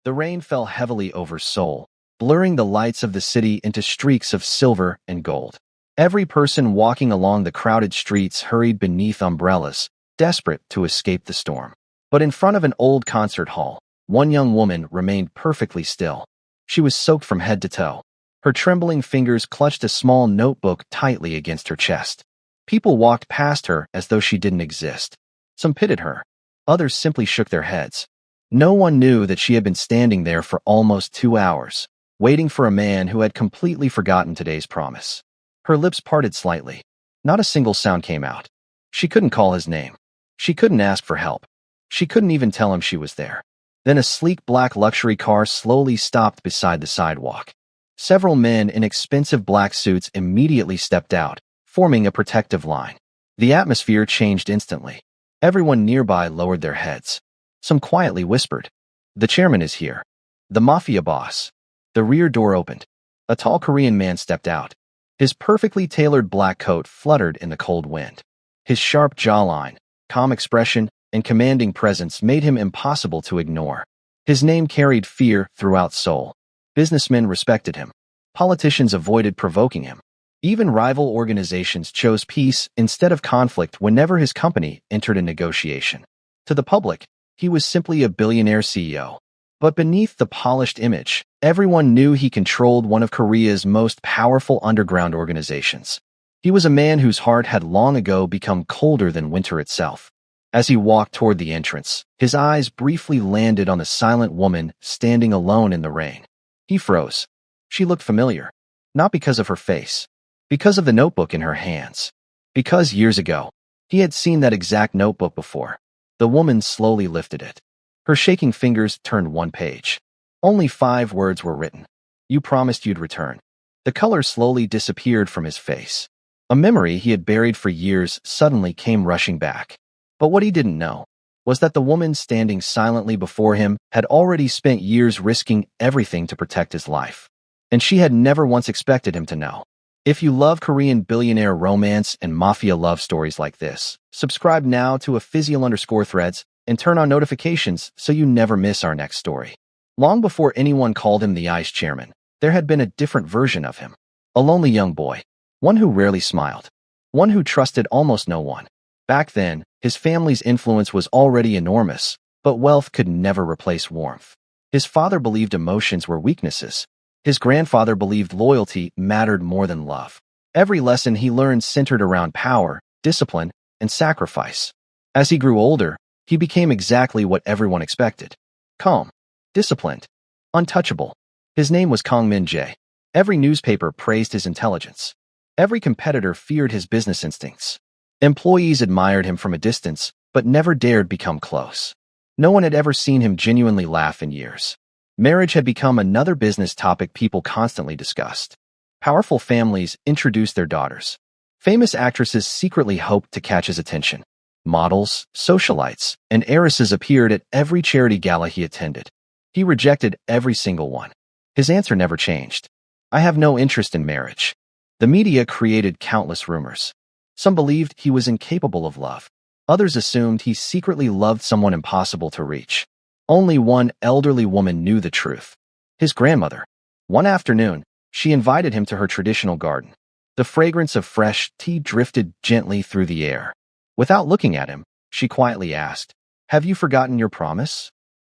The rain fell heavily over Seoul, blurring the lights of the city into streaks of silver and gold. Every person walking along the crowded streets hurried beneath umbrellas, desperate to escape the storm. But in front of an old concert hall, one young woman remained perfectly still. She was soaked from head to toe. Her trembling fingers clutched a small notebook tightly against her chest. People walked past her as though she didn't exist. Some pitied her. Others simply shook their heads. No one knew that she had been standing there for almost 2 hours, waiting for a man who had completely forgotten today's promise. Her lips parted slightly. Not a single sound came out. She couldn't call his name. She couldn't ask for help. She couldn't even tell him she was there. Then a sleek black luxury car slowly stopped beside the sidewalk. Several men in expensive black suits immediately stepped out, forming a protective line. The atmosphere changed instantly. Everyone nearby lowered their heads. Some quietly whispered, "The chairman is here. The Mafia boss." The rear door opened. A tall Korean man stepped out. His perfectly tailored black coat fluttered in the cold wind. His sharp jawline, calm expression, and commanding presence made him impossible to ignore. His name carried fear throughout Seoul. Businessmen respected him. Politicians avoided provoking him. Even rival organizations chose peace instead of conflict whenever his company entered a negotiation. To the public, he was simply a billionaire CEO. But beneath the polished image, everyone knew he controlled one of Korea's most powerful underground organizations. He was a man whose heart had long ago become colder than winter itself. As he walked toward the entrance, his eyes briefly landed on the silent woman standing alone in the rain. He froze. She looked familiar, not because of her face, because of the notebook in her hands. Because years ago, he had seen that exact notebook before. The woman slowly lifted it. Her shaking fingers turned one page. Only 5 words were written. "You promised you'd return." The color slowly disappeared from his face. A memory he had buried for years suddenly came rushing back. But what he didn't know was that the woman standing silently before him had already spent years risking everything to protect his life. And she had never once expected him to know. If you love Korean billionaire romance and mafia love stories like this, subscribe now to @Physial_Threads and turn on notifications so you never miss our next story. Long before anyone called him the Ice Chairman, there had been a different version of him. A lonely young boy. One who rarely smiled. One who trusted almost no one. Back then, his family's influence was already enormous, but wealth could never replace warmth. His father believed emotions were weaknesses. His grandfather believed loyalty mattered more than love. Every lesson he learned centered around power, discipline, and sacrifice. As he grew older, he became exactly what everyone expected. Calm, disciplined, untouchable. His name was Kang Min-jae. Every newspaper praised his intelligence. Every competitor feared his business instincts. Employees admired him from a distance, but never dared become close. No one had ever seen him genuinely laugh in years. Marriage had become another business topic people constantly discussed. Powerful families introduced their daughters. Famous actresses secretly hoped to catch his attention. Models, socialites, and heiresses appeared at every charity gala he attended. He rejected every single one. His answer never changed. "I have no interest in marriage." The media created countless rumors. Some believed he was incapable of love. Others assumed he secretly loved someone impossible to reach. Only one elderly woman knew the truth. His grandmother. One afternoon, she invited him to her traditional garden. The fragrance of fresh tea drifted gently through the air. Without looking at him, she quietly asked, "Have you forgotten your promise?"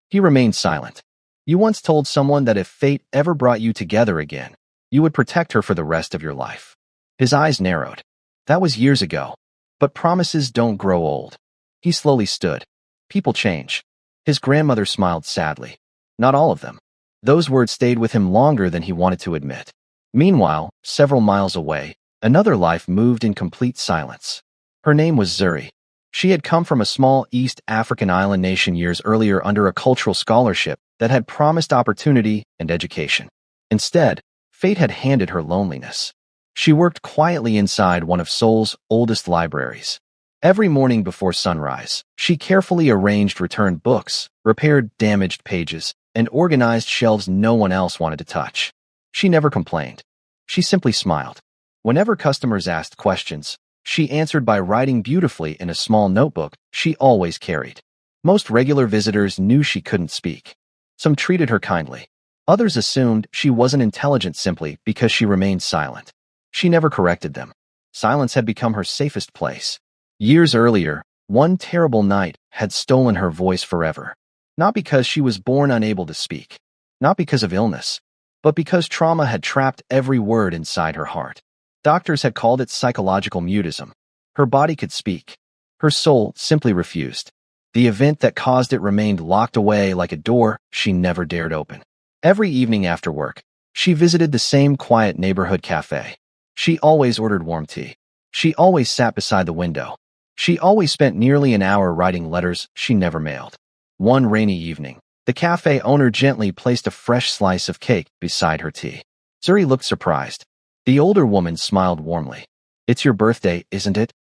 He remained silent. "You once told someone that if fate ever brought you together again, you would protect her for the rest of your life." His eyes narrowed. That was years ago. But promises don't grow old. He slowly stood. People change. His grandmother smiled sadly. Not all of them. Those words stayed with him longer than he wanted to admit. Meanwhile, several miles away, another life moved in complete silence. Her name was Zuri. She had come from a small East African island nation years earlier under a cultural scholarship that had promised opportunity and education. Instead, fate had handed her loneliness. She worked quietly inside one of Seoul's oldest libraries. Every morning before sunrise, she carefully arranged returned books, repaired damaged pages, and organized shelves no one else wanted to touch. She never complained. She simply smiled. Whenever customers asked questions, she answered by writing beautifully in a small notebook she always carried. Most regular visitors knew she couldn't speak. Some treated her kindly. Others assumed she wasn't intelligent simply because she remained silent. She never corrected them. Silence had become her safest place. Years earlier, one terrible night had stolen her voice forever. Not because she was born unable to speak. Not because of illness. But because trauma had trapped every word inside her heart. Doctors had called it psychological mutism. Her body could speak. Her soul simply refused. The event that caused it remained locked away like a door she never dared open. Every evening after work, she visited the same quiet neighborhood cafe. She always ordered warm tea. She always sat beside the window. She always spent nearly an hour writing letters she never mailed. One rainy evening, the cafe owner gently placed a fresh slice of cake beside her tea. Zuri looked surprised. The older woman smiled warmly. "It's your birthday, isn't it?"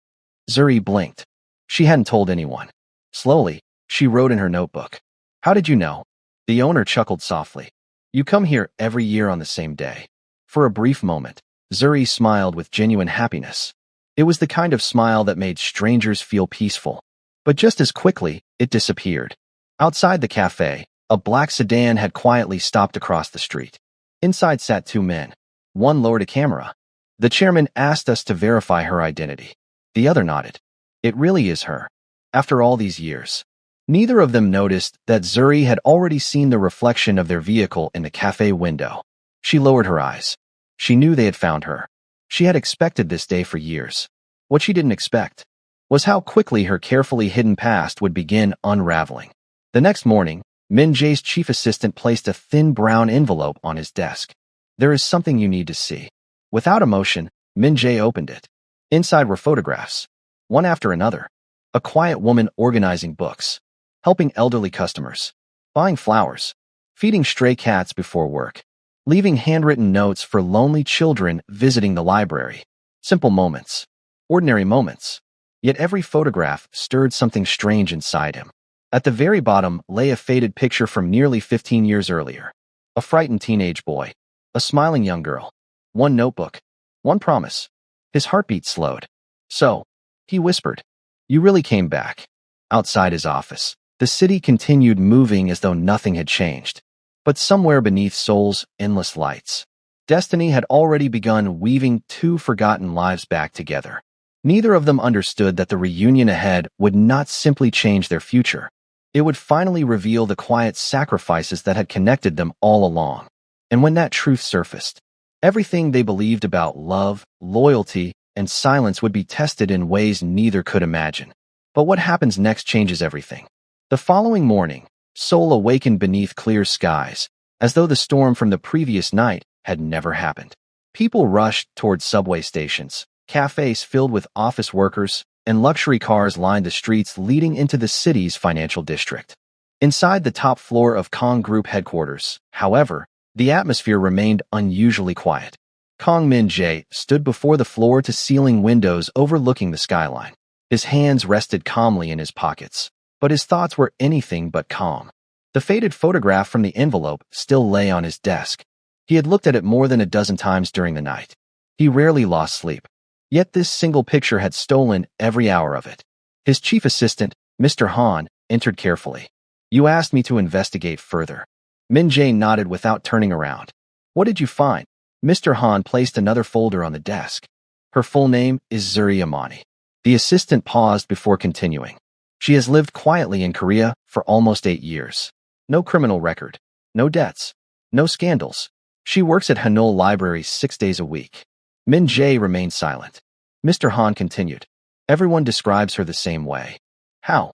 Zuri blinked. She hadn't told anyone. Slowly, she wrote in her notebook. "How did you know?" The owner chuckled softly. "You come here every year on the same day." For a brief moment, Zuri smiled with genuine happiness. It was the kind of smile that made strangers feel peaceful. But just as quickly, it disappeared. Outside the cafe, a black sedan had quietly stopped across the street. Inside sat two men. One lowered a camera. "The chairman asked us to verify her identity." The other nodded. "It really is her." After all these years, neither of them noticed that Zuri had already seen the reflection of their vehicle in the cafe window. She lowered her eyes. She knew they had found her. She had expected this day for years. What she didn't expect was how quickly her carefully hidden past would begin unraveling. The next morning, Min Jae's chief assistant placed a thin brown envelope on his desk. "There is something you need to see." Without emotion, Min Jae opened it. Inside were photographs, one after another. A quiet woman organizing books, helping elderly customers, buying flowers, feeding stray cats before work, leaving handwritten notes for lonely children visiting the library. Simple moments, ordinary moments. Yet every photograph stirred something strange inside him. At the very bottom lay a faded picture from nearly 15 years earlier. A frightened teenage boy, a smiling young girl, one notebook, one promise. His heartbeat slowed. "So," he whispered, "you really came back." Outside his office, the city continued moving as though nothing had changed. But somewhere beneath Seoul's endless lights, destiny had already begun weaving two forgotten lives back together. Neither of them understood that the reunion ahead would not simply change their future. It would finally reveal the quiet sacrifices that had connected them all along. And when that truth surfaced, everything they believed about love, loyalty, and silence would be tested in ways neither could imagine. But what happens next changes everything. The following morning, Seoul awakened beneath clear skies, as though the storm from the previous night had never happened. People rushed toward subway stations, cafes filled with office workers, and luxury cars lined the streets leading into the city's financial district. Inside the top floor of Kong Group headquarters, however, the atmosphere remained unusually quiet. Kong Min Jae stood before the floor-to-ceiling windows overlooking the skyline. His hands rested calmly in his pockets, but his thoughts were anything but calm. The faded photograph from the envelope still lay on his desk. He had looked at it more than a dozen times during the night. He rarely lost sleep. Yet this single picture had stolen every hour of it. His chief assistant, Mr. Han, entered carefully. "You asked me to investigate further." Min Jae nodded without turning around. "What did you find?" Mr. Han placed another folder on the desk. "Her full name is Zuri Amani." The assistant paused before continuing. "She has lived quietly in Korea for almost 8 years. No criminal record. No debts. No scandals. She works at Hanul Library 6 days a week." Min Jae remained silent. Mr. Han continued. "Everyone describes her the same way." "How?"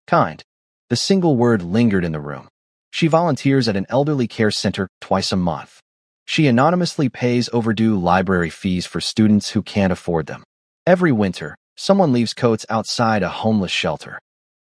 "Kind." The single word lingered in the room. "She volunteers at an elderly care center twice a month. She anonymously pays overdue library fees for students who can't afford them. Every winter, someone leaves coats outside a homeless shelter.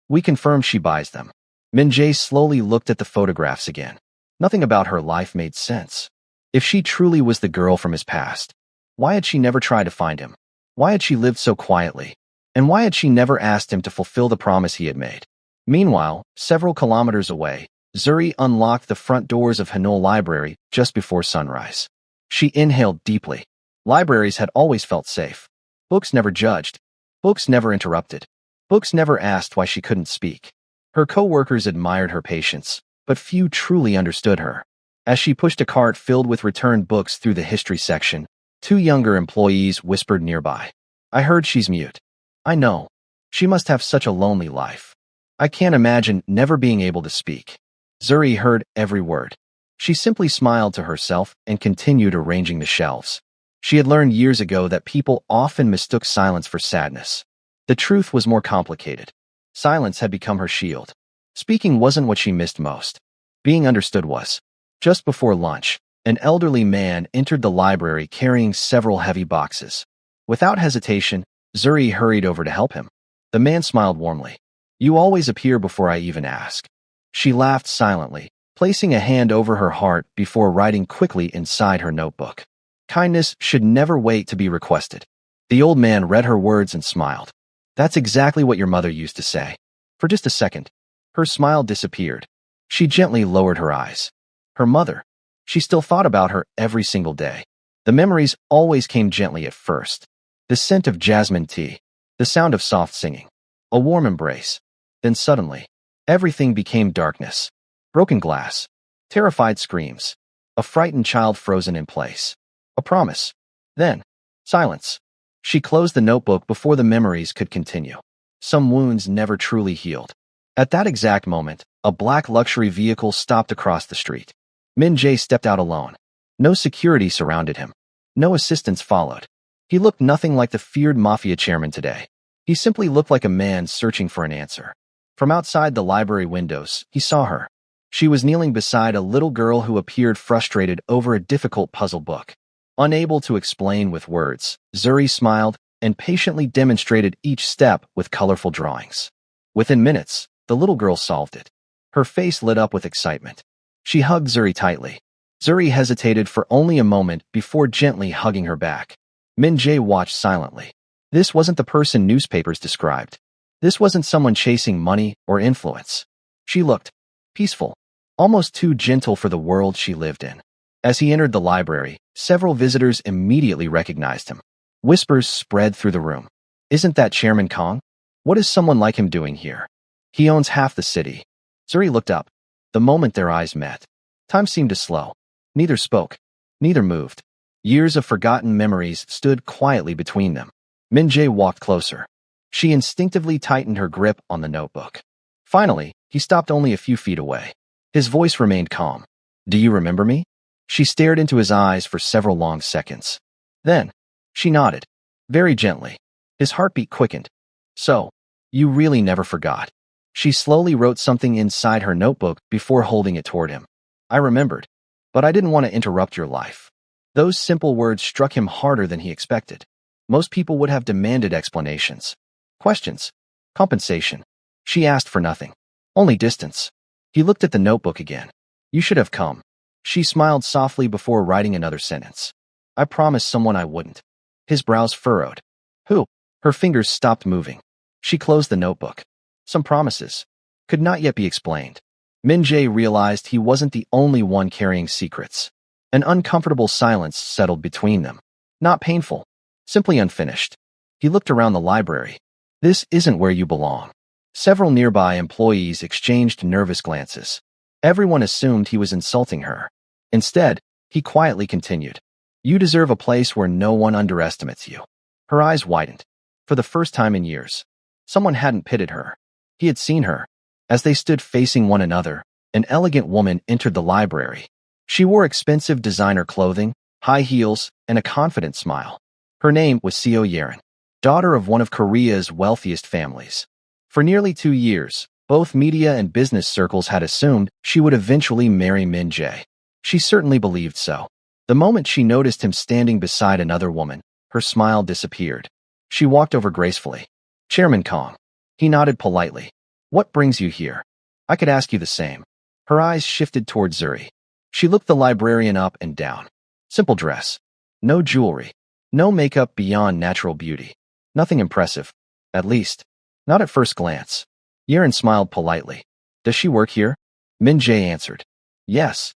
We confirm she buys them." Min Jae slowly looked at the photographs again. Nothing about her life made sense. If she truly was the girl from his past, why had she never tried to find him? Why had she lived so quietly? And why had she never asked him to fulfill the promise he had made? Meanwhile, several kilometers away, Zuri unlocked the front doors of Hanul Library just before sunrise. She inhaled deeply. Libraries had always felt safe. Books never judged. Books never interrupted. Books never asked why she couldn't speak. Her co-workers admired her patience, but few truly understood her. As she pushed a cart filled with returned books through the history section, two younger employees whispered nearby. I heard she's mute. I know. She must have such a lonely life. I can't imagine never being able to speak. Zuri heard every word. She simply smiled to herself and continued arranging the shelves. She had learned years ago that people often mistook silence for sadness. The truth was more complicated. Silence had become her shield. Speaking wasn't what she missed most. Being understood was. Just before lunch, an elderly man entered the library carrying several heavy boxes. Without hesitation, Zuri hurried over to help him. The man smiled warmly. You always appear before I even ask. She laughed silently, placing a hand over her heart before writing quickly inside her notebook. Kindness should never wait to be requested. The old man read her words and smiled. That's exactly what your mother used to say. For just a second, her smile disappeared. She gently lowered her eyes. Her mother. She still thought about her every single day. The memories always came gently at first. The scent of jasmine tea, the sound of soft singing, a warm embrace. Then suddenly, everything became darkness. Broken glass, terrified screams, a frightened child frozen in place, a promise. Then, silence. She closed the notebook before the memories could continue. Some wounds never truly healed. At that exact moment, a black luxury vehicle stopped across the street. Min Jae stepped out alone. No security surrounded him. No assistance followed. He looked nothing like the feared Mafia chairman today. He simply looked like a man searching for an answer. From outside the library windows, he saw her. She was kneeling beside a little girl who appeared frustrated over a difficult puzzle book. Unable to explain with words, Zuri smiled and patiently demonstrated each step with colorful drawings. Within minutes, the little girl solved it. Her face lit up with excitement. She hugged Zuri tightly. Zuri hesitated for only a moment before gently hugging her back. Min Jae watched silently. This wasn't the person newspapers described. This wasn't someone chasing money or influence. She looked peaceful, almost too gentle for the world she lived in. As he entered the library, several visitors immediately recognized him. Whispers spread through the room. Isn't that Chairman Kong? What is someone like him doing here? He owns half the city. Zuri looked up. The moment their eyes met, time seemed to slow. Neither spoke. Neither moved. Years of forgotten memories stood quietly between them. Min Jae walked closer. She instinctively tightened her grip on the notebook. Finally, he stopped only a few feet away. His voice remained calm. Do you remember me? She stared into his eyes for several long seconds. Then, she nodded, very gently. His heartbeat quickened. So, you really never forgot. She slowly wrote something inside her notebook before holding it toward him. I remembered, but I didn't want to interrupt your life. Those simple words struck him harder than he expected. Most people would have demanded explanations, questions, compensation. She asked for nothing, only distance. He looked at the notebook again. You should have come. She smiled softly before writing another sentence. I promised someone I wouldn't. His brows furrowed. Who? Her fingers stopped moving. She closed the notebook. Some promises could not yet be explained. Min Jae realized he wasn't the only one carrying secrets. An uncomfortable silence settled between them. Not painful, simply unfinished. He looked around the library. This isn't where you belong. Several nearby employees exchanged nervous glances. Everyone assumed he was insulting her. Instead, he quietly continued. You deserve a place where no one underestimates you. Her eyes widened. For the first time in years, someone hadn't pitied her. He had seen her. As they stood facing one another, an elegant woman entered the library. She wore expensive designer clothing, high heels, and a confident smile. Her name was Seo Yerin, daughter of one of Korea's wealthiest families. For nearly 2 years, both media and business circles had assumed she would eventually marry Min Jae. She certainly believed so. The moment she noticed him standing beside another woman, her smile disappeared. She walked over gracefully. Chairman Kong. He nodded politely. What brings you here? I could ask you the same. Her eyes shifted toward Zuri. She looked the librarian up and down. Simple dress. No jewelry. No makeup beyond natural beauty. Nothing impressive. At least, not at first glance. Yerin smiled politely. Does she work here? Min Jae answered. Yes.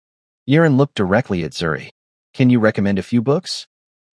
Yerin looked directly at Zuri. Can you recommend a few books?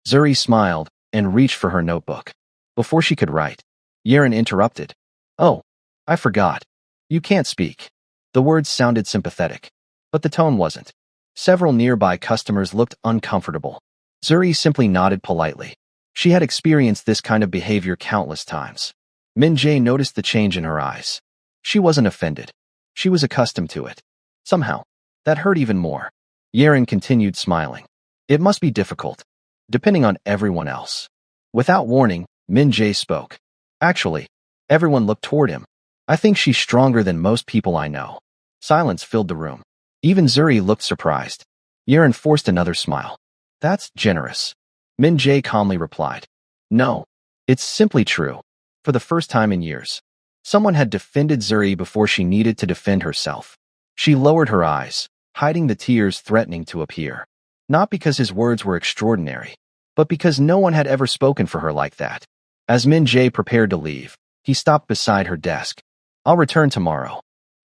Zuri smiled and reached for her notebook. Before she could write, Yerin interrupted. Oh, I forgot. You can't speak. The words sounded sympathetic, but the tone wasn't. Several nearby customers looked uncomfortable. Zuri simply nodded politely. She had experienced this kind of behavior countless times. Min Jae noticed the change in her eyes. She wasn't offended. She was accustomed to it. Somehow, that hurt even more. Yeren continued smiling. It must be difficult, depending on everyone else. Without warning, Min Jae spoke. Actually, everyone looked toward him. I think she's stronger than most people I know. Silence filled the room. Even Zuri looked surprised. Yeren forced another smile. That's generous. Min Jae calmly replied. No, it's simply true. For the first time in years, someone had defended Zuri before she needed to defend herself. She lowered her eyes, hiding the tears threatening to appear. Not because his words were extraordinary, but because no one had ever spoken for her like that. As Min Jae prepared to leave, he stopped beside her desk. I'll return tomorrow.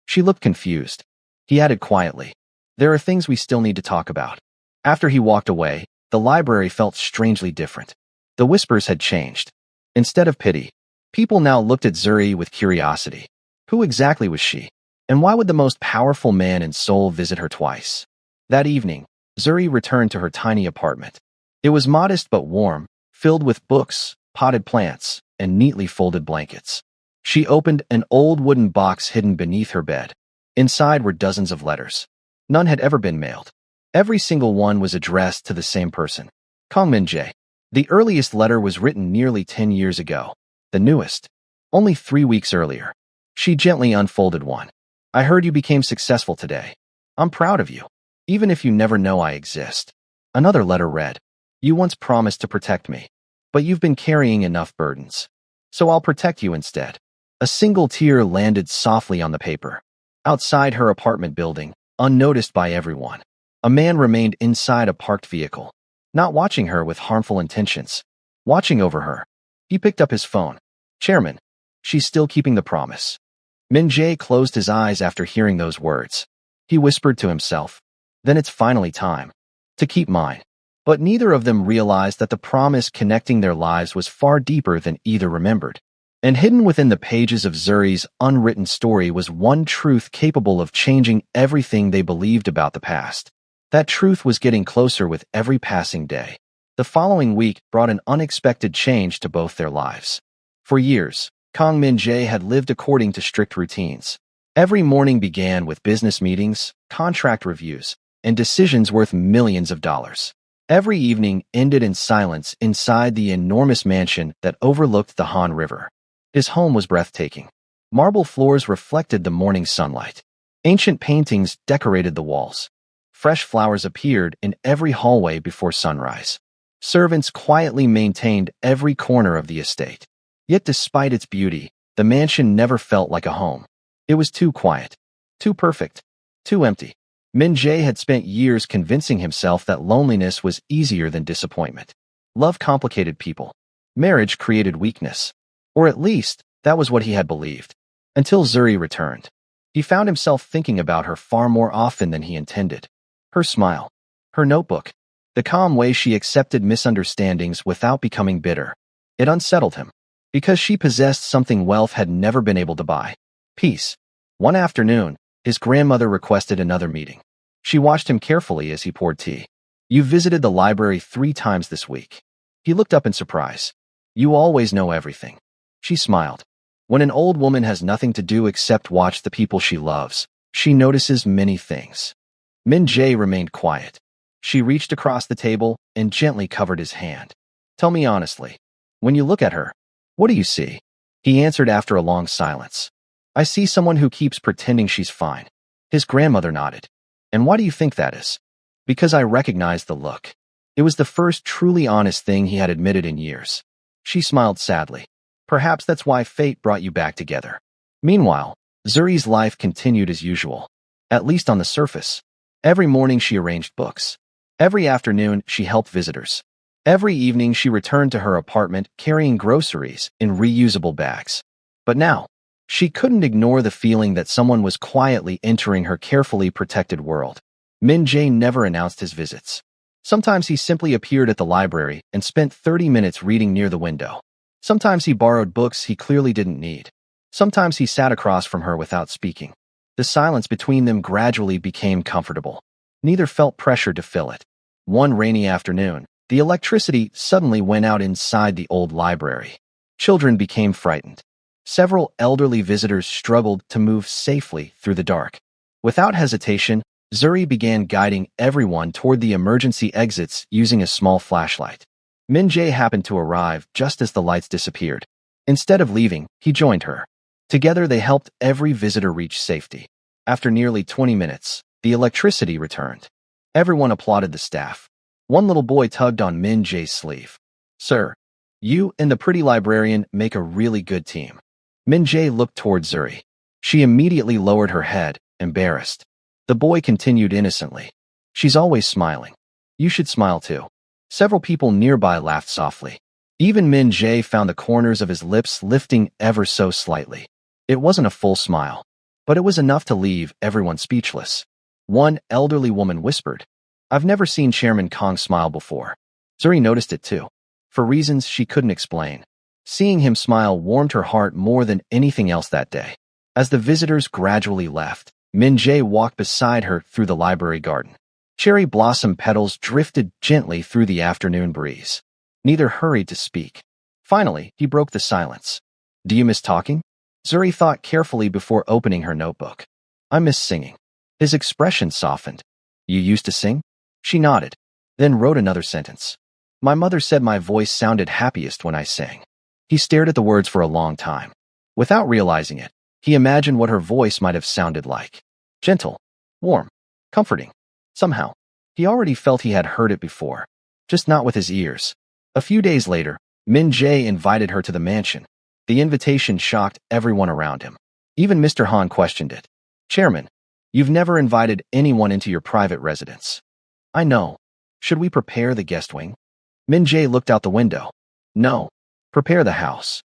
She looked confused. He added quietly, there are things we still need to talk about. After he walked away, the library felt strangely different. The whispers had changed. Instead of pity, people now looked at Zuri with curiosity. Who exactly was she? And why would the most powerful man in Seoul visit her twice? That evening, Zuri returned to her tiny apartment. It was modest but warm, filled with books, potted plants, and neatly folded blankets. She opened an old wooden box hidden beneath her bed. Inside were dozens of letters. None had ever been mailed. Every single one was addressed to the same person, Kang Min-jae. The earliest letter was written nearly 10 years ago. The newest, only 3 weeks earlier. She gently unfolded one. I heard you became successful today. I'm proud of you, even if you never know I exist. Another letter read, you once promised to protect me, but you've been carrying enough burdens. So I'll protect you instead. A single tear landed softly on the paper. Outside her apartment building, unnoticed by everyone, a man remained inside a parked vehicle, not watching her with harmful intentions, watching over her. He picked up his phone. Chairman, she's still keeping the promise. Min Jae closed his eyes after hearing those words. He whispered to himself, then it's finally time to keep mine. But neither of them realized that the promise connecting their lives was far deeper than either remembered. And hidden within the pages of Zuri's unwritten story was one truth capable of changing everything they believed about the past. That truth was getting closer with every passing day. The following week brought an unexpected change to both their lives. For years, Kang Min-jae had lived according to strict routines. Every morning began with business meetings, contract reviews, and decisions worth millions of dollars. Every evening ended in silence inside the enormous mansion that overlooked the Han River. His home was breathtaking. Marble floors reflected the morning sunlight. Ancient paintings decorated the walls. Fresh flowers appeared in every hallway before sunrise. Servants quietly maintained every corner of the estate. Yet despite its beauty, the mansion never felt like a home. It was too quiet, too perfect, too empty. Min Jae had spent years convincing himself that loneliness was easier than disappointment. Love complicated people. Marriage created weakness. Or at least, that was what he had believed. Until Zuri returned. He found himself thinking about her far more often than he intended. Her smile. Her notebook. The calm way she accepted misunderstandings without becoming bitter. It unsettled him. Because she possessed something wealth had never been able to buy. Peace. One afternoon, his grandmother requested another meeting. She watched him carefully as he poured tea. You visited the library 3 times this week. He looked up in surprise. You always know everything. She smiled. When an old woman has nothing to do except watch the people she loves, she notices many things. Min Jae remained quiet. She reached across the table and gently covered his hand. Tell me honestly, when you look at her, what do you see? He answered after a long silence. I see someone who keeps pretending she's fine. His grandmother nodded. And why do you think that is? Because I recognized the look. It was the first truly honest thing he had admitted in years. She smiled sadly. Perhaps that's why fate brought you back together. Meanwhile, Zuri's life continued as usual. At least on the surface. Every morning she arranged books. Every afternoon she helped visitors. Every evening she returned to her apartment carrying groceries in reusable bags. But now, she couldn't ignore the feeling that someone was quietly entering her carefully protected world. Min Jae never announced his visits. Sometimes he simply appeared at the library and spent 30 minutes reading near the window. Sometimes he borrowed books he clearly didn't need. Sometimes he sat across from her without speaking. The silence between them gradually became comfortable. Neither felt pressure to fill it. One rainy afternoon, the electricity suddenly went out inside the old library. Children became frightened. Several elderly visitors struggled to move safely through the dark. Without hesitation, Zuri began guiding everyone toward the emergency exits using a small flashlight. Min Jae happened to arrive just as the lights disappeared. Instead of leaving, he joined her. Together they helped every visitor reach safety. After nearly 20 minutes, the electricity returned. Everyone applauded the staff. One little boy tugged on Min Jae's sleeve. "Sir, you and the pretty librarian make a really good team." Min Jae looked toward Zuri. She immediately lowered her head, embarrassed. The boy continued innocently. "She's always smiling. You should smile too." Several people nearby laughed softly. Even Min Jae found the corners of his lips lifting ever so slightly. It wasn't a full smile, but it was enough to leave everyone speechless. One elderly woman whispered, "I've never seen Chairman Kong smile before." Zuri noticed it too, for reasons she couldn't explain. Seeing him smile warmed her heart more than anything else that day. As the visitors gradually left, Min Jae walked beside her through the library garden. Cherry blossom petals drifted gently through the afternoon breeze. Neither hurried to speak. Finally, he broke the silence. "Do you miss talking?" Zuri thought carefully before opening her notebook. "I miss singing." His expression softened. "You used to sing?" She nodded, then wrote another sentence. "My mother said my voice sounded happiest when I sang." He stared at the words for a long time. Without realizing it, he imagined what her voice might have sounded like. Gentle, warm, comforting. Somehow, he already felt he had heard it before, just not with his ears. A few days later, Min Jae invited her to the mansion. The invitation shocked everyone around him. Even Mr. Han questioned it. "Chairman, you've never invited anyone into your private residence." "I know. Should we prepare the guest wing?" Min Jae looked out the window. "No. Prepare the house."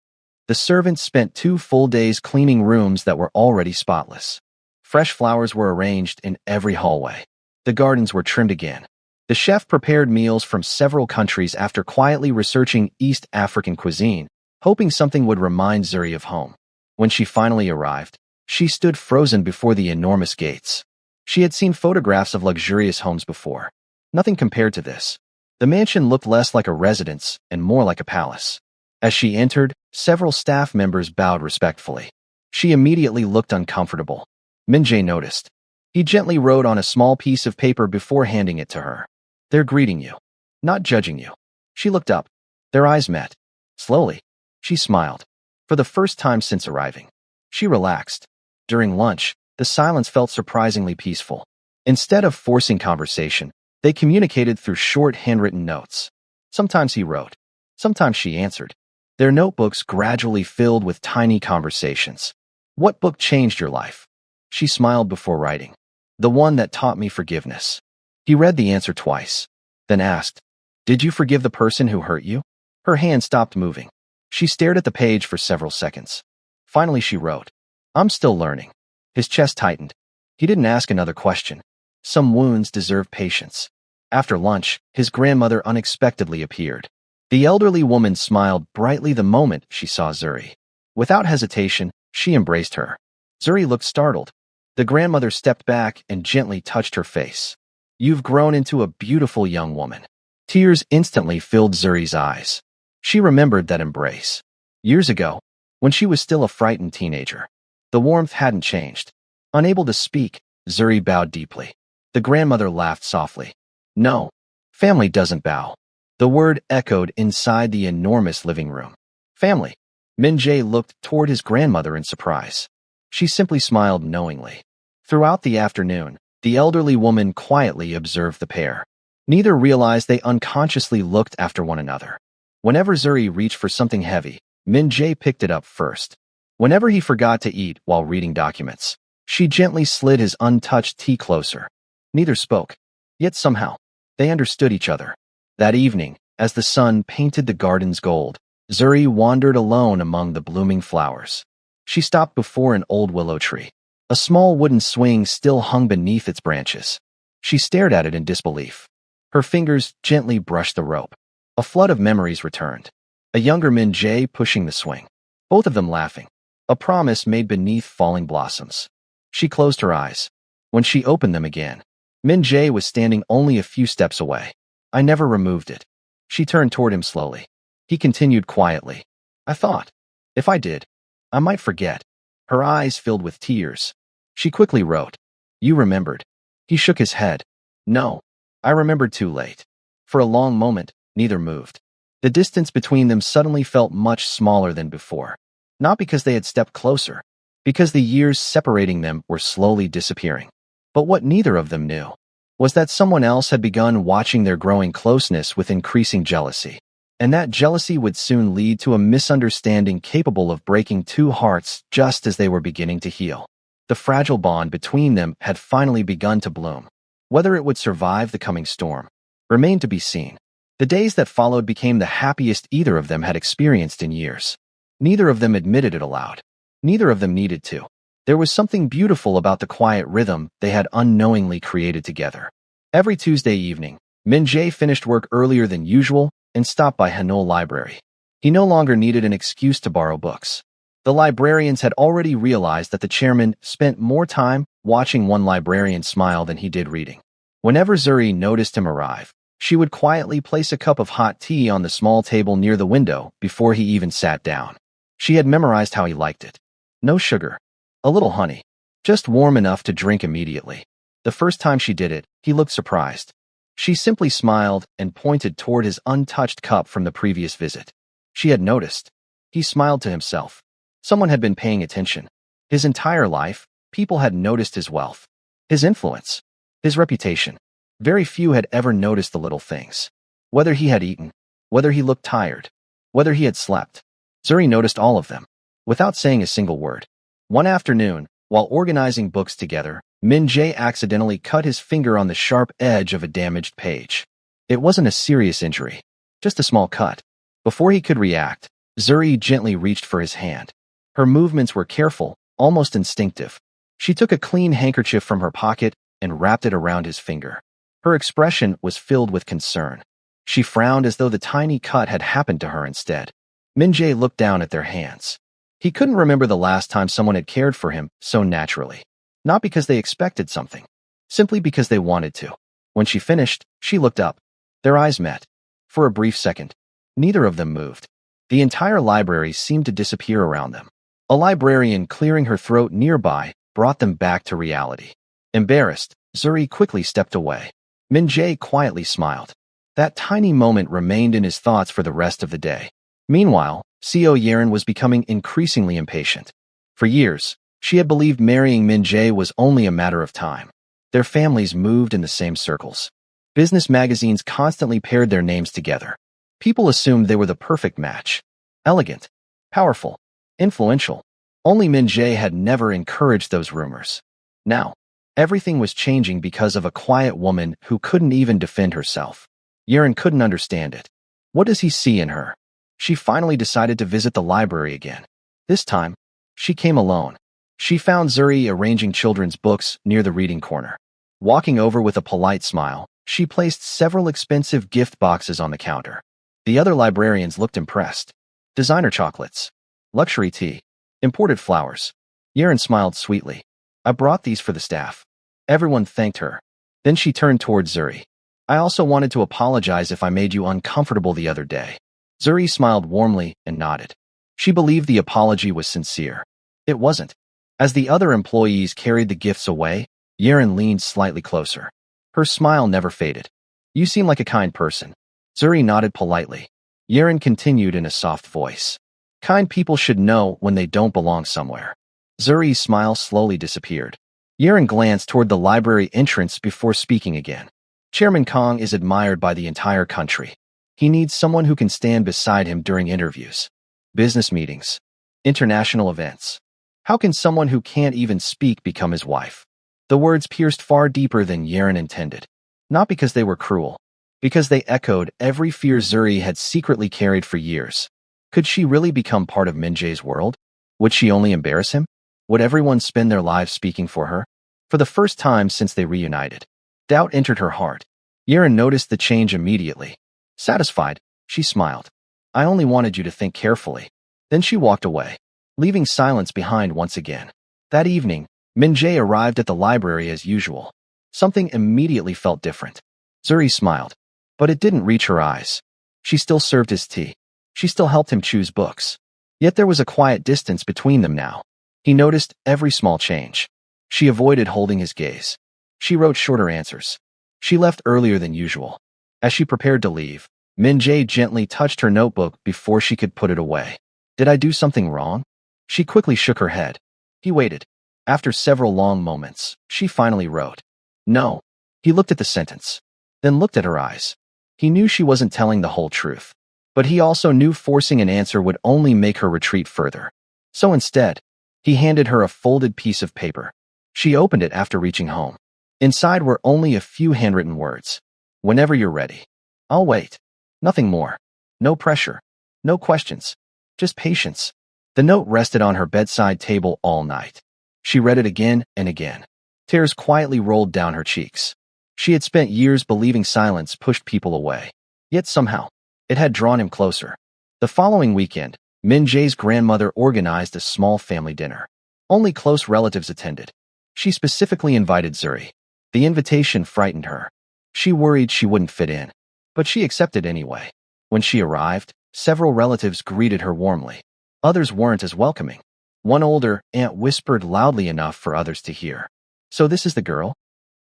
The servants spent 2 full days cleaning rooms that were already spotless. Fresh flowers were arranged in every hallway. The gardens were trimmed again. The chef prepared meals from several countries after quietly researching East African cuisine, hoping something would remind Zuri of home. When she finally arrived, she stood frozen before the enormous gates. She had seen photographs of luxurious homes before. Nothing compared to this. The mansion looked less like a residence and more like a palace. As she entered, several staff members bowed respectfully. She immediately looked uncomfortable. Min Jae noticed. He gently wrote on a small piece of paper before handing it to her. "They're greeting you, not judging you." She looked up. Their eyes met. Slowly, she smiled. For the first time since arriving, she relaxed. During lunch, the silence felt surprisingly peaceful. Instead of forcing conversation, they communicated through short handwritten notes. Sometimes he wrote. Sometimes she answered. Their notebooks gradually filled with tiny conversations. "What book changed your life?" She smiled before writing. "The one that taught me forgiveness." He read the answer twice, then asked, "Did you forgive the person who hurt you?" Her hand stopped moving. She stared at the page for several seconds. Finally she wrote, "I'm still learning." His chest tightened. He didn't ask another question. Some wounds deserve patience. After lunch, his grandmother unexpectedly appeared. The elderly woman smiled brightly the moment she saw Zuri. Without hesitation, she embraced her. Zuri looked startled. The grandmother stepped back and gently touched her face. "You've grown into a beautiful young woman." Tears instantly filled Zuri's eyes. She remembered that embrace. Years ago, when she was still a frightened teenager. The warmth hadn't changed. Unable to speak, Zuri bowed deeply. The grandmother laughed softly. "No, family doesn't bow." The word echoed inside the enormous living room. "Family." Min Jae looked toward his grandmother in surprise. She simply smiled knowingly. Throughout the afternoon, the elderly woman quietly observed the pair. Neither realized they unconsciously looked after one another. Whenever Zuri reached for something heavy, Min Jae picked it up first. Whenever he forgot to eat while reading documents, she gently slid his untouched tea closer. Neither spoke, yet somehow, they understood each other. That evening, as the sun painted the gardens gold, Zuri wandered alone among the blooming flowers. She stopped before an old willow tree. A small wooden swing still hung beneath its branches. She stared at it in disbelief. Her fingers gently brushed the rope. A flood of memories returned. A younger Min Jae pushing the swing. Both of them laughing. A promise made beneath falling blossoms. She closed her eyes. When she opened them again, Min Jae was standing only a few steps away. I never removed it. She turned toward him slowly. He continued quietly. I thought, if I did, I might forget. Her eyes filled with tears. She quickly wrote, You remembered. He shook his head. No, I remembered too late. For a long moment, neither moved. The distance between them suddenly felt much smaller than before. Not because they had stepped closer, because the years separating them were slowly disappearing. But what neither of them knew was that someone else had begun watching their growing closeness with increasing jealousy. And that jealousy would soon lead to a misunderstanding capable of breaking two hearts just as they were beginning to heal. The fragile bond between them had finally begun to bloom. Whether it would survive the coming storm remained to be seen. The days that followed became the happiest either of them had experienced in years. Neither of them admitted it aloud. Neither of them needed to. There was something beautiful about the quiet rhythm they had unknowingly created together. Every Tuesday evening, Min Jae finished work earlier than usual and stopped by Hanul Library. He no longer needed an excuse to borrow books. The librarians had already realized that the chairman spent more time watching one librarian smile than he did reading. Whenever Zuri noticed him arrive, she would quietly place a cup of hot tea on the small table near the window before he even sat down. She had memorized how he liked it. No sugar. A little honey. Just warm enough to drink immediately. The first time she did it, he looked surprised. She simply smiled and pointed toward his untouched cup from the previous visit. She had noticed. He smiled to himself. Someone had been paying attention. His entire life, people had noticed his wealth, his influence, his reputation. Very few had ever noticed the little things. Whether he had eaten, whether he looked tired, whether he had slept. Zuri noticed all of them, without saying a single word. One afternoon, while organizing books together, Min Jae accidentally cut his finger on the sharp edge of a damaged page. It wasn't a serious injury, just a small cut. Before he could react, Zuri gently reached for his hand. Her movements were careful, almost instinctive. She took a clean handkerchief from her pocket and wrapped it around his finger. Her expression was filled with concern. She frowned as though the tiny cut had happened to her instead. Min Jae looked down at their hands. He couldn't remember the last time someone had cared for him so naturally. Not because they expected something, simply because they wanted to. When she finished, she looked up. Their eyes met. For a brief second, neither of them moved. The entire library seemed to disappear around them. A librarian clearing her throat nearby brought them back to reality. Embarrassed, Zuri quickly stepped away. Min Jae quietly smiled. That tiny moment remained in his thoughts for the rest of the day. Meanwhile, Seo Yerin was becoming increasingly impatient. For years, she had believed marrying Min Jae was only a matter of time. Their families moved in the same circles. Business magazines constantly paired their names together. People assumed they were the perfect match. Elegant, powerful, influential. Only Min Jae had never encouraged those rumors. Now, everything was changing because of a quiet woman who couldn't even defend herself. Yerin couldn't understand it. What does he see in her? She finally decided to visit the library again. This time, she came alone. She found Zuri arranging children's books near the reading corner. Walking over with a polite smile, she placed several expensive gift boxes on the counter. The other librarians looked impressed. Designer chocolates, luxury tea, imported flowers. Yerin smiled sweetly. I brought these for the staff. Everyone thanked her. Then she turned toward Zuri. I also wanted to apologize if I made you uncomfortable the other day. Zuri smiled warmly and nodded. She believed the apology was sincere. It wasn't. As the other employees carried the gifts away, Yerin leaned slightly closer. Her smile never faded. You seem like a kind person. Zuri nodded politely. Yerin continued in a soft voice. Kind people should know when they don't belong somewhere. Zuri's smile slowly disappeared. Yerin glanced toward the library entrance before speaking again. Chairman Kong is admired by the entire country. He needs someone who can stand beside him during interviews, business meetings, international events. How can someone who can't even speak become his wife? The words pierced far deeper than Yerin intended. Not because they were cruel, because they echoed every fear Zuri had secretly carried for years. Could she really become part of Min Jae's world? Would she only embarrass him? Would everyone spend their lives speaking for her? For the first time since they reunited, doubt entered her heart. Yerin noticed the change immediately. Satisfied, she smiled. I only wanted you to think carefully. Then she walked away, leaving silence behind once again. That evening, Min-jae arrived at the library as usual. Something immediately felt different. Zuri smiled, but it didn't reach her eyes. She still served his tea. She still helped him choose books. Yet there was a quiet distance between them now. He noticed every small change. She avoided holding his gaze. She wrote shorter answers. She left earlier than usual. As she prepared to leave, Min-jae gently touched her notebook before she could put it away. Did I do something wrong? She quickly shook her head. He waited. After several long moments, she finally wrote, "No." He looked at the sentence, then looked at her eyes. He knew she wasn't telling the whole truth, but he also knew forcing an answer would only make her retreat further. So instead, he handed her a folded piece of paper. She opened it after reaching home. Inside were only a few handwritten words. "Whenever you're ready. I'll wait." Nothing more. No pressure. No questions. Just patience. The note rested on her bedside table all night. She read it again and again. Tears quietly rolled down her cheeks. She had spent years believing silence pushed people away. Yet somehow, it had drawn him closer. The following weekend, Min-jae's grandmother organized a small family dinner. Only close relatives attended. She specifically invited Zuri. The invitation frightened her. She worried she wouldn't fit in, but she accepted anyway. When she arrived, several relatives greeted her warmly. Others weren't as welcoming. One older aunt whispered loudly enough for others to hear, "So this is the girl?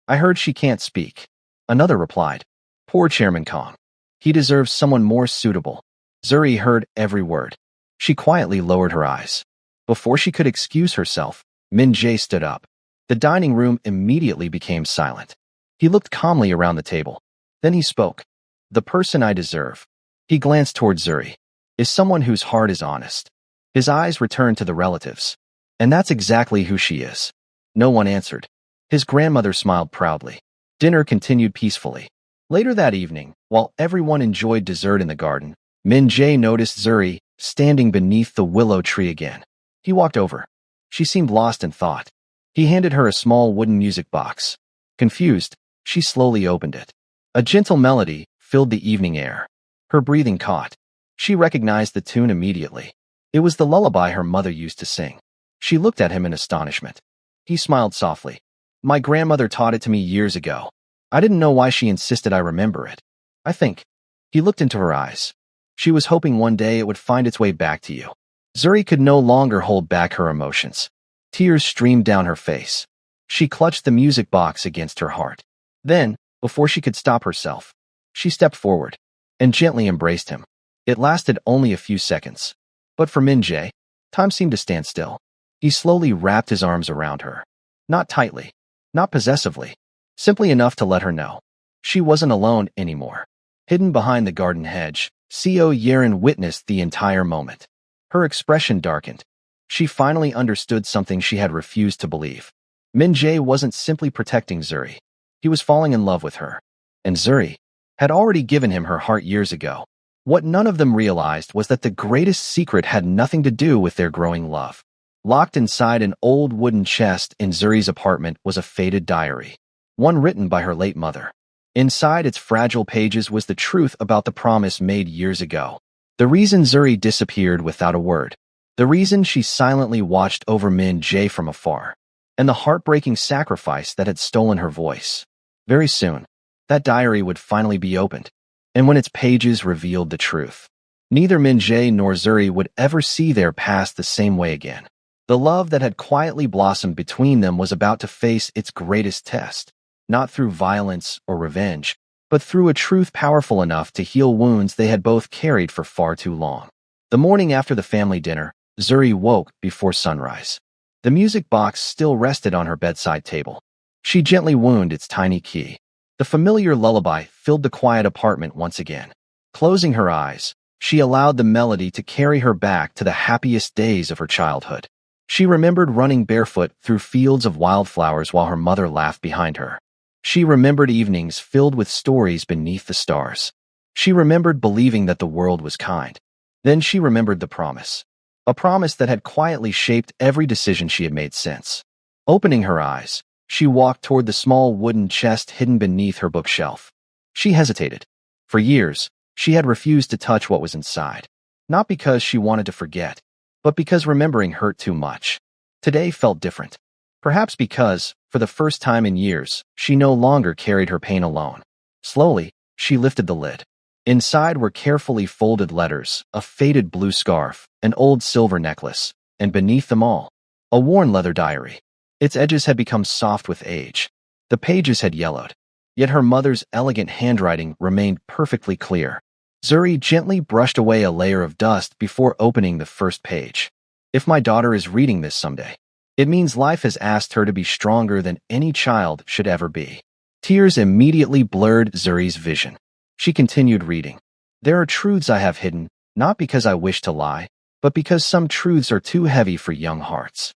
I heard she can't speak." Another replied, "Poor Chairman Kong. He deserves someone more suitable." Zuri heard every word. She quietly lowered her eyes. Before she could excuse herself, Min-jae stood up. The dining room immediately became silent. He looked calmly around the table. Then he spoke. "The person I deserve." He glanced toward Zuri. "Is someone whose heart is honest." His eyes returned to the relatives. "And that's exactly who she is." No one answered. His grandmother smiled proudly. Dinner continued peacefully. Later that evening, while everyone enjoyed dessert in the garden, Min-jae noticed Zuri standing beneath the willow tree again. He walked over. She seemed lost in thought. He handed her a small wooden music box. Confused, she slowly opened it. A gentle melody filled the evening air. Her breathing caught. She recognized the tune immediately. It was the lullaby her mother used to sing. She looked at him in astonishment. He smiled softly. "My grandmother taught it to me years ago. I didn't know why she insisted I remember it. I think." He looked into her eyes. She was hoping one day it would find its way back to you. Zuri could no longer hold back her emotions. Tears streamed down her face. She clutched the music box against her heart. Then, before she could stop herself, she stepped forward and gently embraced him. It lasted only a few seconds. But for Min-jae, time seemed to stand still. He slowly wrapped his arms around her. Not tightly, not possessively, simply enough to let her know she wasn't alone anymore. Hidden behind the garden hedge, Co Yeren witnessed the entire moment. Her expression darkened. She finally understood something she had refused to believe. Min-jae wasn't simply protecting Zuri. He was falling in love with her. And Zuri had already given him her heart years ago. What none of them realized was that the greatest secret had nothing to do with their growing love. Locked inside an old wooden chest in Zuri's apartment was a faded diary, one written by her late mother. Inside its fragile pages was the truth about the promise made years ago. The reason Zuri disappeared without a word. The reason she silently watched over Min-jae from afar. And the heartbreaking sacrifice that had stolen her voice. Very soon, that diary would finally be opened. And when its pages revealed the truth, neither Min-jae nor Zuri would ever see their past the same way again. The love that had quietly blossomed between them was about to face its greatest test, not through violence or revenge, but through a truth powerful enough to heal wounds they had both carried for far too long. The morning after the family dinner, Zuri woke before sunrise. The music box still rested on her bedside table. She gently wound its tiny key. The familiar lullaby filled the quiet apartment once again. Closing her eyes, she allowed the melody to carry her back to the happiest days of her childhood. She remembered running barefoot through fields of wildflowers while her mother laughed behind her. She remembered evenings filled with stories beneath the stars. She remembered believing that the world was kind. Then she remembered the promise. A promise that had quietly shaped every decision she had made since. Opening her eyes, she walked toward the small wooden chest hidden beneath her bookshelf. She hesitated. For years, she had refused to touch what was inside. Not because she wanted to forget, but because remembering hurt too much. Today felt different. Perhaps because, for the first time in years, she no longer carried her pain alone. Slowly, she lifted the lid. Inside were carefully folded letters, a faded blue scarf, an old silver necklace, and beneath them all, a worn leather diary. Its edges had become soft with age. The pages had yellowed. Yet her mother's elegant handwriting remained perfectly clear. Zuri gently brushed away a layer of dust before opening the first page. If my daughter is reading this someday, it means life has asked her to be stronger than any child should ever be. Tears immediately blurred Zuri's vision. She continued reading. There are truths I have hidden, not because I wish to lie, but because some truths are too heavy for young hearts.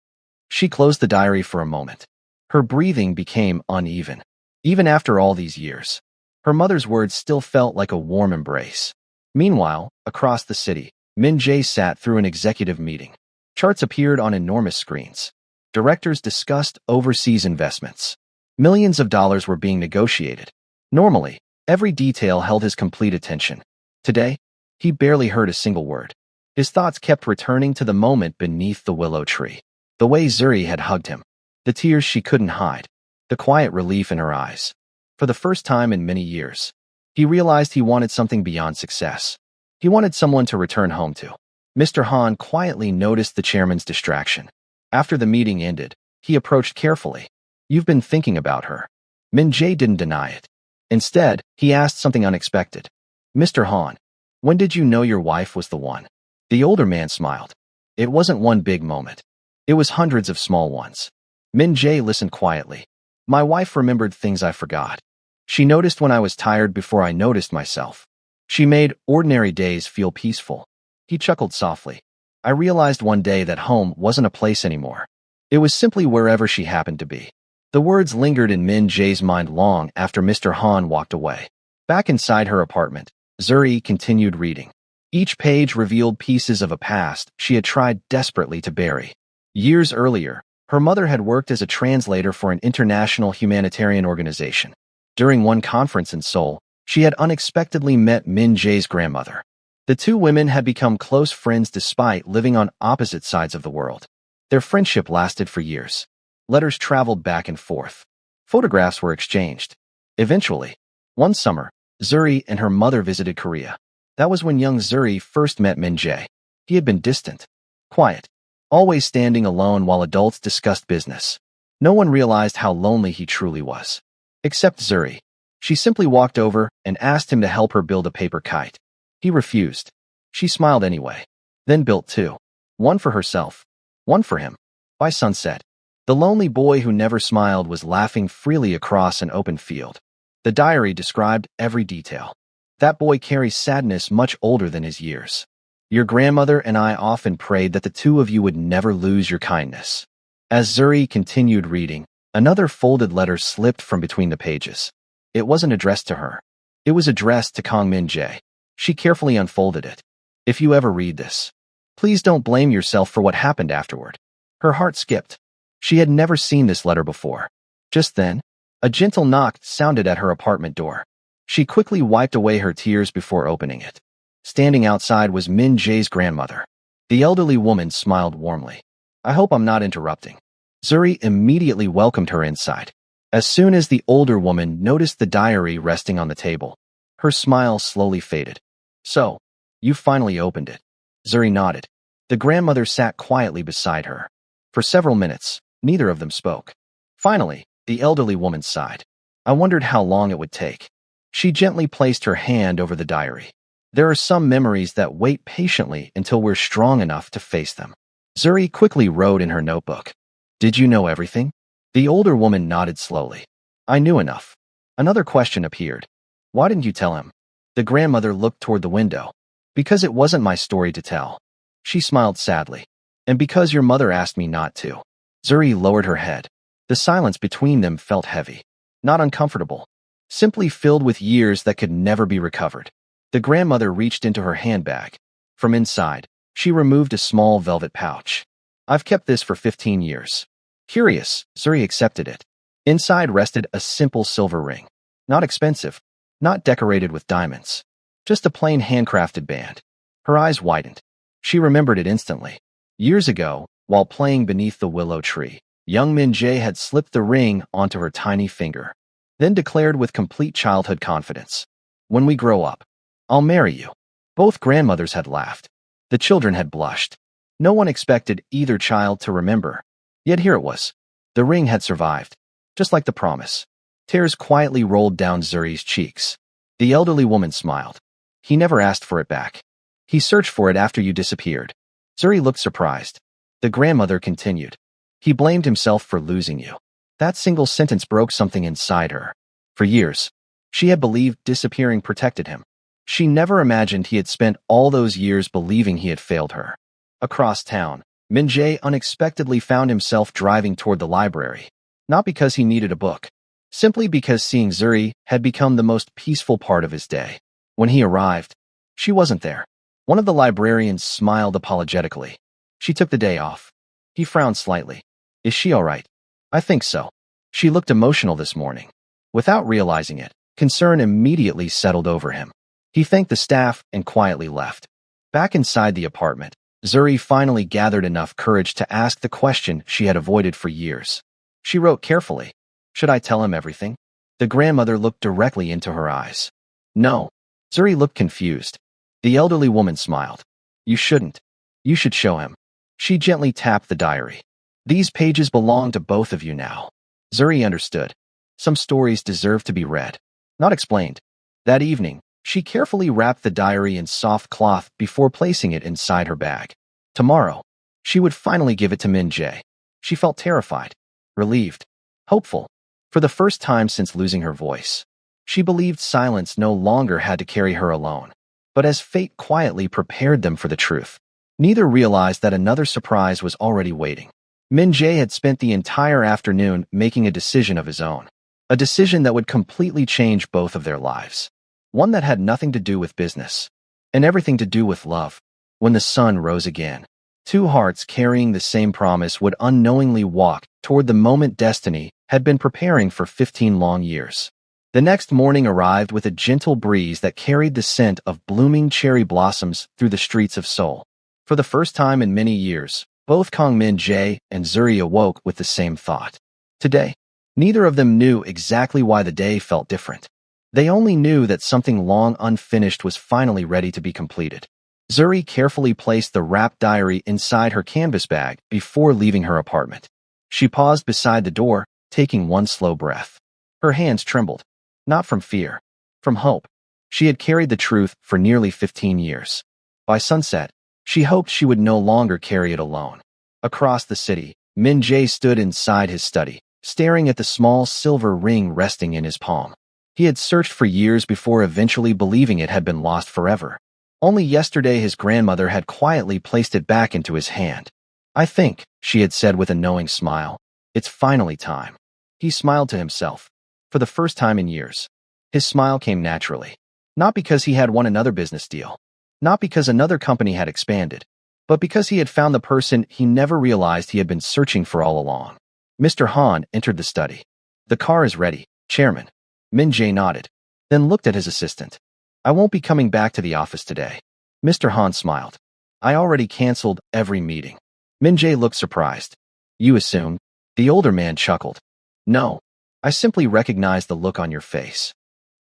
She closed the diary for a moment. Her breathing became uneven. Even after all these years, her mother's words still felt like a warm embrace. Meanwhile, across the city, Min Jae sat through an executive meeting. Charts appeared on enormous screens. Directors discussed overseas investments. Millions of dollars were being negotiated. Normally, every detail held his complete attention. Today, he barely heard a single word. His thoughts kept returning to the moment beneath the willow tree. The way Zuri had hugged him. The tears she couldn't hide. The quiet relief in her eyes. For the first time in many years, he realized he wanted something beyond success. He wanted someone to return home to. Mr. Han quietly noticed the chairman's distraction. After the meeting ended, he approached carefully. You've been thinking about her. Min Jae didn't deny it. Instead, he asked something unexpected. Mr. Han, when did you know your wife was the one? The older man smiled. It wasn't one big moment. It was hundreds of small ones. Min Jae listened quietly. My wife remembered things I forgot. She noticed when I was tired before I noticed myself. She made ordinary days feel peaceful. He chuckled softly. I realized one day that home wasn't a place anymore. It was simply wherever she happened to be. The words lingered in Min Jae's mind long after Mr. Han walked away. Back inside her apartment, Zuri continued reading. Each page revealed pieces of a past she had tried desperately to bury. Years earlier, her mother had worked as a translator for an international humanitarian organization. During one conference in Seoul, she had unexpectedly met Min Jae's grandmother. The two women had become close friends despite living on opposite sides of the world. Their friendship lasted for years. Letters traveled back and forth. Photographs were exchanged. Eventually, one summer, Zuri and her mother visited Korea. That was when young Zuri first met Min Jae. He had been distant, quiet, always standing alone while adults discussed business. No one realized how lonely he truly was. Except Zuri. She simply walked over and asked him to help her build a paper kite. He refused. She smiled anyway. Then built two. One for herself. One for him. By sunset, the lonely boy who never smiled was laughing freely across an open field. The diary described every detail. That boy carries sadness much older than his years. Your grandmother and I often prayed that the two of you would never lose your kindness. As Zuri continued reading, another folded letter slipped from between the pages. It wasn't addressed to her. It was addressed to Kang Min Jae. She carefully unfolded it. If you ever read this, please don't blame yourself for what happened afterward. Her heart skipped. She had never seen this letter before. Just then, a gentle knock sounded at her apartment door. She quickly wiped away her tears before opening it. Standing outside was Min Jae's grandmother. The elderly woman smiled warmly. I hope I'm not interrupting. Zuri immediately welcomed her inside. As soon as the older woman noticed the diary resting on the table, her smile slowly faded. So, you finally opened it. Zuri nodded. The grandmother sat quietly beside her. For several minutes, neither of them spoke. Finally, the elderly woman sighed. I wondered how long it would take. She gently placed her hand over the diary. There are some memories that wait patiently until we're strong enough to face them. Zuri quickly wrote in her notebook. Did you know everything? The older woman nodded slowly. I knew enough. Another question appeared. Why didn't you tell him? The grandmother looked toward the window. Because it wasn't my story to tell. She smiled sadly. And because your mother asked me not to. Zuri lowered her head. The silence between them felt heavy. Not uncomfortable. Simply filled with years that could never be recovered. The grandmother reached into her handbag. From inside, she removed a small velvet pouch. I've kept this for 15 years. Curious, Zuri accepted it. Inside rested a simple silver ring. Not expensive, not decorated with diamonds. Just a plain handcrafted band. Her eyes widened. She remembered it instantly. Years ago, while playing beneath the willow tree, Young Min Jae had slipped the ring onto her tiny finger, then declared with complete childhood confidence, "When we grow up, I'll marry you." Both grandmothers had laughed. The children had blushed. No one expected either child to remember. Yet here it was. The ring had survived, just like the promise. Tears quietly rolled down Zuri's cheeks. The elderly woman smiled. "He never asked for it back. He searched for it after you disappeared." Zuri looked surprised. The grandmother continued. "He blamed himself for losing you." That single sentence broke something inside her. For years, she had believed disappearing protected him. She never imagined he had spent all those years believing he had failed her. Across town, Min Jae unexpectedly found himself driving toward the library. Not because he needed a book, simply because seeing Zuri had become the most peaceful part of his day. When he arrived, she wasn't there. One of the librarians smiled apologetically. She took the day off. He frowned slightly. "Is she all right?" "I think so. She looked emotional this morning." Without realizing it, concern immediately settled over him. He thanked the staff and quietly left. Back inside the apartment, Zuri finally gathered enough courage to ask the question she had avoided for years. She wrote carefully, "Should I tell him everything?" The grandmother looked directly into her eyes. "No." Zuri looked confused. The elderly woman smiled. "You shouldn't. You should show him." She gently tapped the diary. "These pages belong to both of you now." Zuri understood. Some stories deserve to be read, not explained. That evening, she carefully wrapped the diary in soft cloth before placing it inside her bag. Tomorrow, she would finally give it to Min Jae. She felt terrified, relieved, hopeful. For the first time since losing her voice, she believed silence no longer had to carry her alone. But as fate quietly prepared them for the truth, neither realized that another surprise was already waiting. Min Jae had spent the entire afternoon making a decision of his own. A decision that would completely change both of their lives. One that had nothing to do with business, and everything to do with love. When the sun rose again, two hearts carrying the same promise would unknowingly walk toward the moment destiny had been preparing for 15 long years. The next morning arrived with a gentle breeze that carried the scent of blooming cherry blossoms through the streets of Seoul. For the first time in many years, both Kang Min Jae and Zuri awoke with the same thought. Today, neither of them knew exactly why the day felt different. They only knew that something long unfinished was finally ready to be completed. Zuri carefully placed the wrapped diary inside her canvas bag before leaving her apartment. She paused beside the door, taking one slow breath. Her hands trembled, not from fear, from hope. She had carried the truth for nearly 15 years. By sunset, she hoped she would no longer carry it alone. Across the city, Min Jae stood inside his study, staring at the small silver ring resting in his palm. He had searched for years before eventually believing it had been lost forever. Only yesterday his grandmother had quietly placed it back into his hand. "I think," she had said with a knowing smile, "it's finally time." He smiled to himself. For the first time in years, his smile came naturally. Not because he had won another business deal, not because another company had expanded, but because he had found the person he never realized he had been searching for all along. Mr. Han entered the study. "The car is ready, Chairman." Min Jae nodded, then looked at his assistant. "I won't be coming back to the office today." Mr. Han smiled. "I already canceled every meeting." Min Jae looked surprised. "You assumed?" The older man chuckled. "No, I simply recognized the look on your face."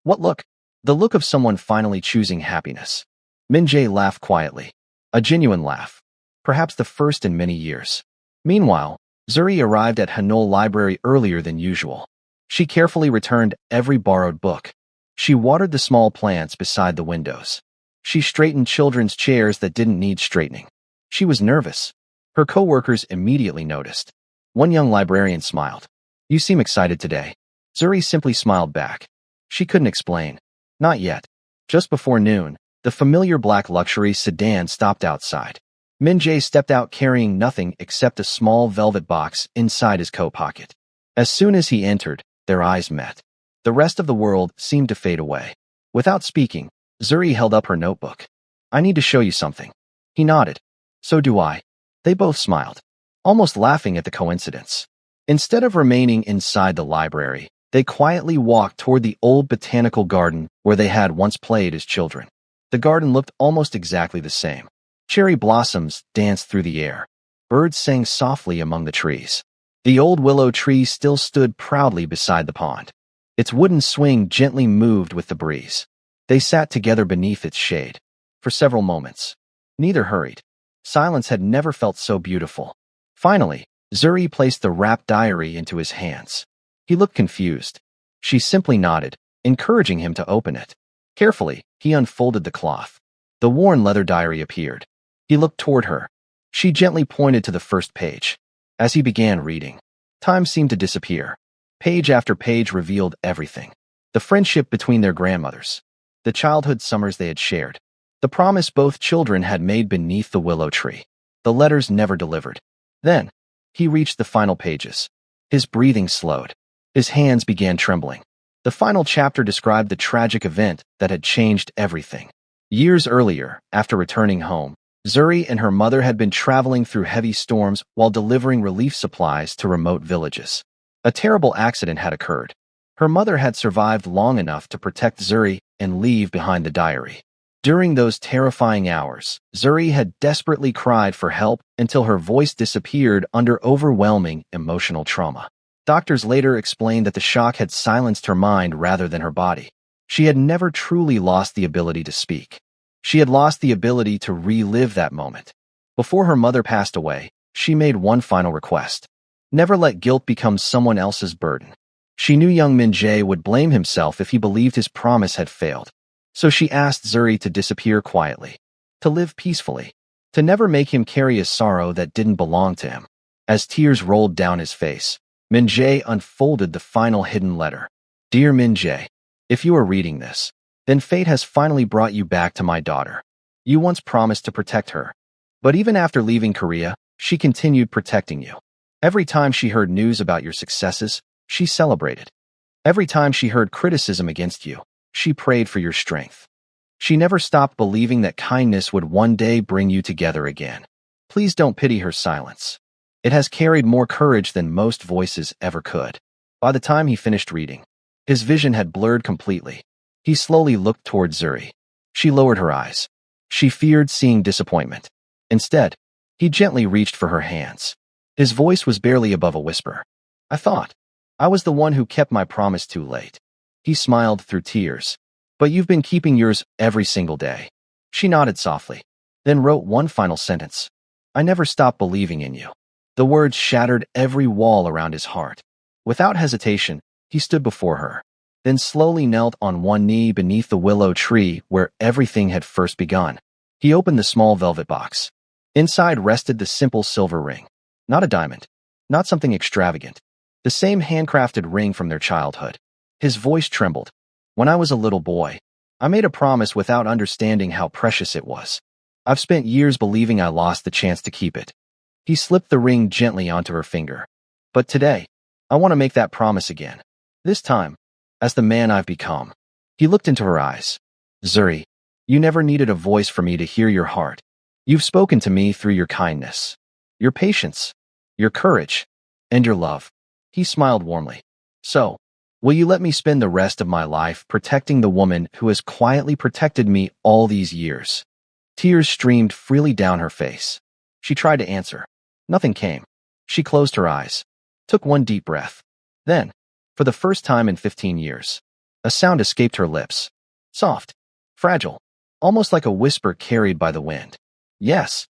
"What look?" "The look of someone finally choosing happiness." Min Jae laughed quietly. A genuine laugh. Perhaps the first in many years. Meanwhile, Zuri arrived at Hanol Library earlier than usual. She carefully returned every borrowed book. She watered the small plants beside the windows. She straightened children's chairs that didn't need straightening. She was nervous. Her coworkers immediately noticed. One young librarian smiled. "You seem excited today." Zuri simply smiled back. She couldn't explain. Not yet. Just before noon, the familiar black luxury sedan stopped outside. Min Jae stepped out carrying nothing except a small velvet box inside his coat pocket. As soon as he entered, their eyes met. The rest of the world seemed to fade away. Without speaking, Zuri held up her notebook. "I need to show you something." He nodded. "So do I." They both smiled, almost laughing at the coincidence. Instead of remaining inside the library, they quietly walked toward the old botanical garden where they had once played as children. The garden looked almost exactly the same. Cherry blossoms danced through the air. Birds sang softly among the trees. The old willow tree still stood proudly beside the pond. Its wooden swing gently moved with the breeze. They sat together beneath its shade. For several moments. Neither hurried. Silence had never felt so beautiful. Finally, Zuri placed the wrapped diary into his hands. He looked confused. She simply nodded, encouraging him to open it. Carefully, he unfolded the cloth. The worn leather diary appeared. He looked toward her. She gently pointed to the first page. As he began reading, time seemed to disappear. Page after page revealed everything. The friendship between their grandmothers. The childhood summers they had shared. The promise both children had made beneath the willow tree. The letters never delivered. Then, he reached the final pages. His breathing slowed. His hands began trembling. The final chapter described the tragic event that had changed everything. Years earlier, after returning home, Zuri and her mother had been traveling through heavy storms while delivering relief supplies to remote villages. A terrible accident had occurred. Her mother had survived long enough to protect Zuri and leave behind the diary. During those terrifying hours, Zuri had desperately cried for help until her voice disappeared under overwhelming emotional trauma. Doctors later explained that the shock had silenced her mind rather than her body. She had never truly lost the ability to speak. She had lost the ability to relive that moment. Before her mother passed away, she made one final request. Never let guilt become someone else's burden. She knew young Min-jae would blame himself if he believed his promise had failed. So she asked Zuri to disappear quietly, to live peacefully, to never make him carry a sorrow that didn't belong to him. As tears rolled down his face, Min-jae unfolded the final hidden letter. Dear Min-jae, if you are reading this, then fate has finally brought you back to my daughter. You once promised to protect her. But even after leaving Korea, she continued protecting you. Every time she heard news about your successes, she celebrated. Every time she heard criticism against you, she prayed for your strength. She never stopped believing that kindness would one day bring you together again. Please don't pity her silence. It has carried more courage than most voices ever could. By the time he finished reading, his vision had blurred completely. He slowly looked toward Zuri. She lowered her eyes. She feared seeing disappointment. Instead, he gently reached for her hands. His voice was barely above a whisper. I thought. I was the one who kept my promise too late. He smiled through tears. But you've been keeping yours every single day. She nodded softly, then wrote one final sentence. I never stopped believing in you. The words shattered every wall around his heart. Without hesitation, he stood before her, then slowly knelt on one knee beneath the willow tree where everything had first begun. He opened the small velvet box. Inside rested the simple silver ring. Not a diamond. Not something extravagant. The same handcrafted ring from their childhood. His voice trembled. When I was a little boy, I made a promise without understanding how precious it was. I've spent years believing I lost the chance to keep it. He slipped the ring gently onto her finger. But today, I want to make that promise again. This time, as the man I've become. He looked into her eyes. Zuri, you never needed a voice for me to hear your heart. You've spoken to me through your kindness, your patience, your courage, and your love. He smiled warmly. So, will you let me spend the rest of my life protecting the woman who has quietly protected me all these years? Tears streamed freely down her face. She tried to answer. Nothing came. She closed her eyes, took one deep breath. Then, for the first time in 15 years, a sound escaped her lips. Soft, fragile, almost like a whisper carried by the wind. Yes.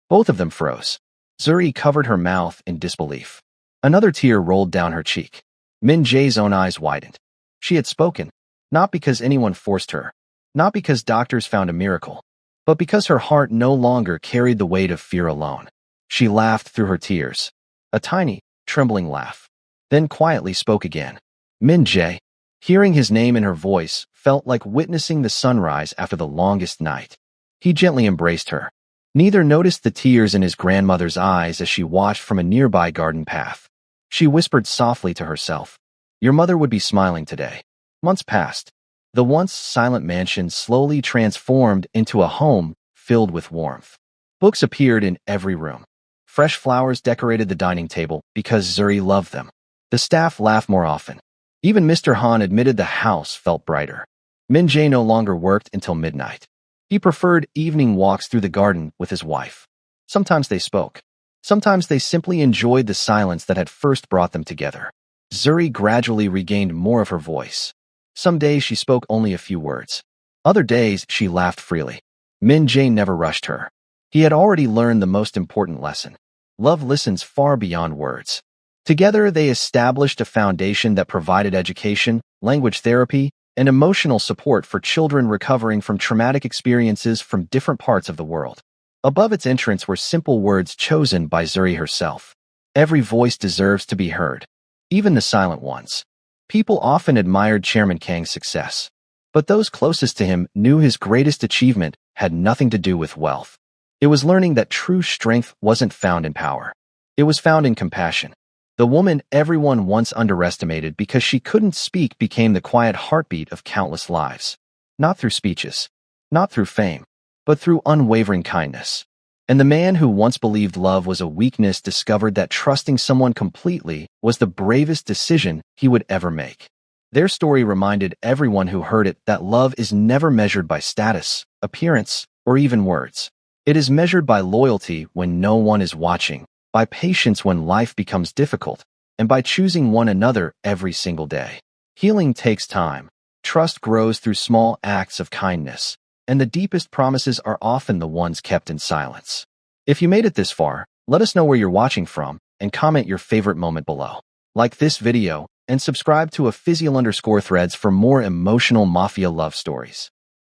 Both of them froze. Zuri covered her mouth in disbelief. Another tear rolled down her cheek. Min-jae's own eyes widened. She had spoken, not because anyone forced her, not because doctors found a miracle, but because her heart no longer carried the weight of fear alone. She laughed through her tears, a tiny, trembling laugh, then quietly spoke again. Min-jae, hearing his name in her voice, felt like witnessing the sunrise after the longest night. He gently embraced her. Neither noticed the tears in his grandmother's eyes as she watched from a nearby garden path. She whispered softly to herself, Your mother would be smiling today. Months passed. The once silent mansion slowly transformed into a home filled with warmth. Books appeared in every room. Fresh flowers decorated the dining table because Zuri loved them. The staff laughed more often. Even Mr. Han admitted the house felt brighter. Min-jae no longer worked until midnight. He preferred evening walks through the garden with his wife. Sometimes they spoke. Sometimes they simply enjoyed the silence that had first brought them together. Zuri gradually regained more of her voice. Some days she spoke only a few words. Other days she laughed freely. Min Jae never rushed her. He had already learned the most important lesson. Love listens far beyond words. Together they established a foundation that provided education, language therapy, and emotional support for children recovering from traumatic experiences from different parts of the world. Above its entrance were simple words chosen by Zuri herself. Every voice deserves to be heard, even the silent ones. People often admired Chairman Kang's success, but those closest to him knew his greatest achievement had nothing to do with wealth. It was learning that true strength wasn't found in power. It was found in compassion. The woman everyone once underestimated because she couldn't speak became the quiet heartbeat of countless lives. Not through speeches, not through fame, but through unwavering kindness. And the man who once believed love was a weakness discovered that trusting someone completely was the bravest decision he would ever make. Their story reminded everyone who heard it that love is never measured by status, appearance, or even words. It is measured by loyalty when no one is watching, by patience when life becomes difficult, and by choosing one another every single day. Healing takes time. Trust grows through small acts of kindness, and the deepest promises are often the ones kept in silence. If you made it this far, let us know where you're watching from and comment your favorite moment below. Like this video and subscribe to _Threads for more emotional Mafia love stories.